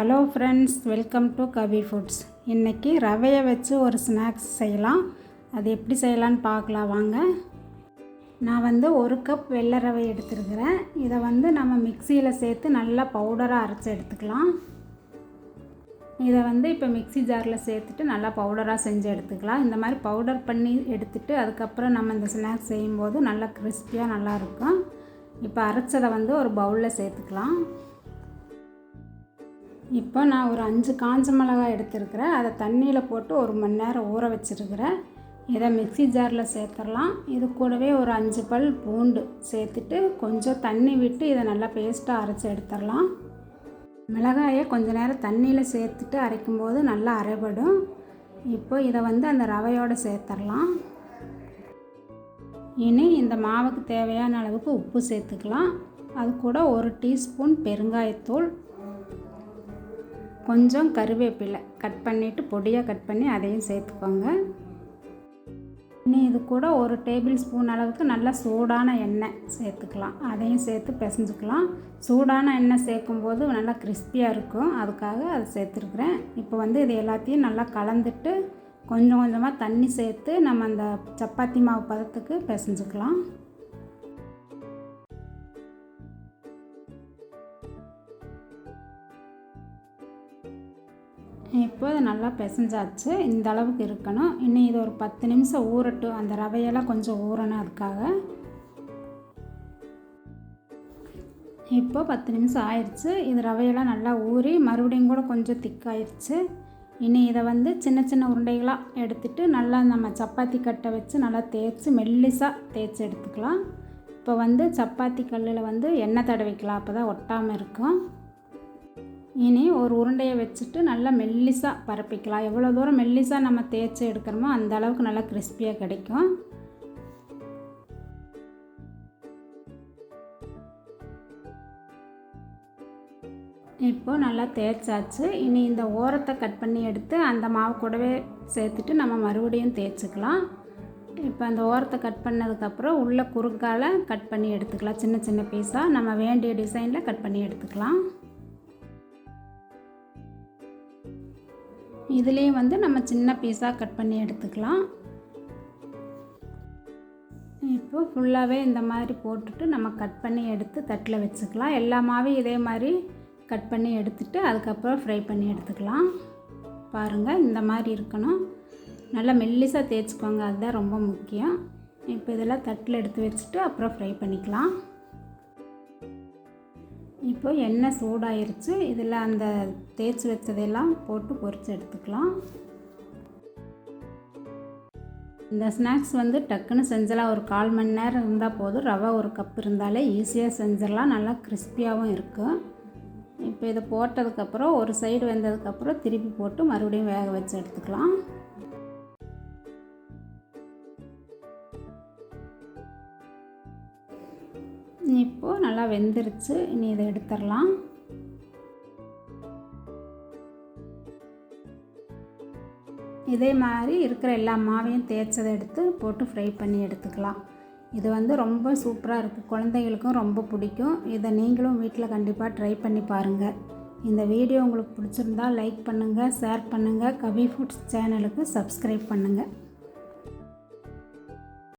Hello friends, welcome to Kavi foods. இன்றைக்கி ரவையை வச்சு ஒரு ஸ்நாக்ஸ் செய்யலாம். அது எப்படி செய்யலான்னு பார்க்கலாம் வாங்க. நான் 1 கப் வெள்ளை ரவை எடுத்துருக்கிறேன். இதை நம்ம மிக்சியில் சேர்த்து நல்லா பவுடராக அரைச்சி எடுத்துக்கலாம். இதை இப்போ மிக்சி ஜாரில் சேர்த்துட்டு நல்லா பவுடராக செஞ்சு எடுத்துக்கலாம். இந்த மாதிரி பவுடர் பண்ணி எடுத்துகிட்டு அதுக்கப்புறம் நம்ம இந்த ஸ்நாக்ஸ் செய்யும்போது நல்லா கிறிஸ்பியாக நல்லாயிருக்கும். இப்போ அரைச்சதை ஒரு பவுலில் சேர்த்துக்கலாம். இப்போ நான் ஒரு 5 காஞ்ச மிளகாய் எடுத்துருக்கிறேன். அதை தண்ணியில் போட்டு 1 மணி நேரம் ஊற வச்சுருக்கிறேன். இதை மிக்சி ஜாரில் சேர்த்துடலாம். இது கூடவே ஒரு 5 பல் பூண்டு சேர்த்துட்டு கொஞ்சம் தண்ணி விட்டு இதை நல்லா பேஸ்ட்டாக அரைச்சி எடுத்துடலாம். மிளகாயை கொஞ்சம் நேரம் தண்ணியில் சேர்த்துட்டு அரைக்கும்போது நல்லா அரைபடும். இப்போ இதை அந்த ரவையோடு சேர்த்துடலாம். இனி இந்த மாவுக்கு தேவையான அளவுக்கு உப்பு சேர்த்துக்கலாம். அது கூட 1 டீஸ்பூன் பெருங்காயத்தூள், கொஞ்சம் கருவேப்பிலை கட் பண்ணிவிட்டு பொடியாக கட் பண்ணி அதையும் சேர்த்துக்கோங்க. இனி இது கூட 1 டேபிள் ஸ்பூன் அளவுக்கு நல்லா சூடான எண்ணெய் சேர்த்துக்கலாம். அதையும் சேர்த்து பிசைஞ்சுக்கலாம். சூடான எண்ணெய் சேர்க்கும்போது நல்லா கிறிஸ்பியாக இருக்கும், அதுக்காக அதை சேர்த்துருக்குறேன். இப்போ இது எல்லாத்தையும் நல்லா கலந்துட்டு கொஞ்சம் கொஞ்சமாக தண்ணி சேர்த்து நம்ம அந்த சப்பாத்தி மாவு பதத்துக்கு பிசைஞ்சுக்கலாம். இப்போ அது நல்லா பிசைஞ்சாச்சு. இந்த அளவுக்கு இருக்கணும். இன்னும் இது ஒரு 10 நிமிஷம் ஊறட்டும். அந்த ரவையெல்லாம் கொஞ்சம் ஊறணும், அதுக்காக. இப்போ 10 நிமிஷம் ஆயிடுச்சு. இது ரவையெல்லாம் நல்லா ஊறி மறுபடியும் கூட கொஞ்சம் திக்காயிடுச்சு. இனி இதை சின்ன சின்ன உருண்டைகளாக எடுத்துகிட்டு நல்லா நம்ம சப்பாத்தி கட்டை வச்சு நல்லா தேய்ச்சி மெல்லிசாக தேய்ச்சி எடுத்துக்கலாம். இப்போ சப்பாத்தி கல்லில் எண்ணெய் தடவிக்கலாம், அப்போ தான் ஒட்டாமல் இருக்கும். இனி ஒரு உருண்டையை வச்சுட்டு நல்லா மெல்லிசாக பரப்பிக்கலாம். எவ்வளோ தூரம் மெல்லிசாக நம்ம தேய்ச்சி எடுக்கிறோமோ அந்த அளவுக்கு நல்லா கிறிஸ்பியாக கிடைக்கும். இப்போது நல்லா தேய்ச்சாச்சு. இனி இந்த ஓரத்தை கட் பண்ணி எடுத்து அந்த மாவு கூடவே சேர்த்துட்டு நம்ம மறுபடியும் தேய்ச்சிக்கலாம். இப்போ அந்த ஓரத்தை கட் பண்ணதுக்கப்புறம் உள்ள குறுக்கால் கட் பண்ணி எடுத்துக்கலாம். சின்ன சின்ன பீஸாக நம்ம வேண்டிய டிசைனில் கட் பண்ணி எடுத்துக்கலாம். இதுலேயும் நம்ம சின்ன பீஸாக கட் பண்ணி எடுத்துக்கலாம். இப்போ ஃபுல்லாகவே இந்த மாதிரி போட்டுட்டு நம்ம கட் பண்ணி எடுத்து தட்டில் வச்சுக்கலாம். எல்லா மாவையும் இதே மாதிரி கட் பண்ணி எடுத்துகிட்டு அதுக்கப்புறம் ஃப்ரை பண்ணி எடுத்துக்கலாம். பாருங்கள், இந்த மாதிரி இருக்கணும். நல்லா மெல்லிசாக தேய்ச்சிக்கோங்க, அதுதான் ரொம்ப முக்கியம். இப்போ இதெல்லாம் தட்டில் எடுத்து வச்சுட்டு அப்புறம் ஃப்ரை பண்ணிக்கலாம். இப்போ எண்ணெய் சூடாயிருச்சு. இதில் அந்த தேய்ச்சி வச்சதையெல்லாம் போட்டு பொரித்து எடுத்துக்கலாம். இந்த ஸ்நாக்ஸ் டக்குன்னு செஞ்சலாம். ஒரு 1/4 மணி நேரம் இருந்தால் போதும். ரவை 1 கப் இருந்தாலே ஈஸியாக செஞ்சிடலாம். நல்லா கிறிஸ்பியாகவும் இருக்கும். இப்போ இதை போட்டதுக்கப்புறம் ஒரு சைடு வெந்ததுக்கப்புறம் திருப்பி போட்டு மறுபடியும் வேக வச்சு எடுத்துக்கலாம். இப்போது நல்லா வெந்துருச்சு. இனி இதை எடுத்துடலாம். இதே மாதிரி இருக்கிற எல்லா மாவையும் தேய்ச்சதை எடுத்து போட்டு ஃப்ரை பண்ணி எடுத்துக்கலாம். இது ரொம்ப சூப்பராக இருக்குது. குழந்தைகளுக்கும் ரொம்ப பிடிக்கும். இதை நீங்களும் வீட்டில் கண்டிப்பாக ட்ரை பண்ணி பாருங்கள். இந்த வீடியோ உங்களுக்கு பிடிச்சிருந்தால் லைக் பண்ணுங்கள், ஷேர் பண்ணுங்கள். கவி ஃபுட்ஸ் சேனலுக்கு சப்ஸ்கிரைப் பண்ணுங்கள்.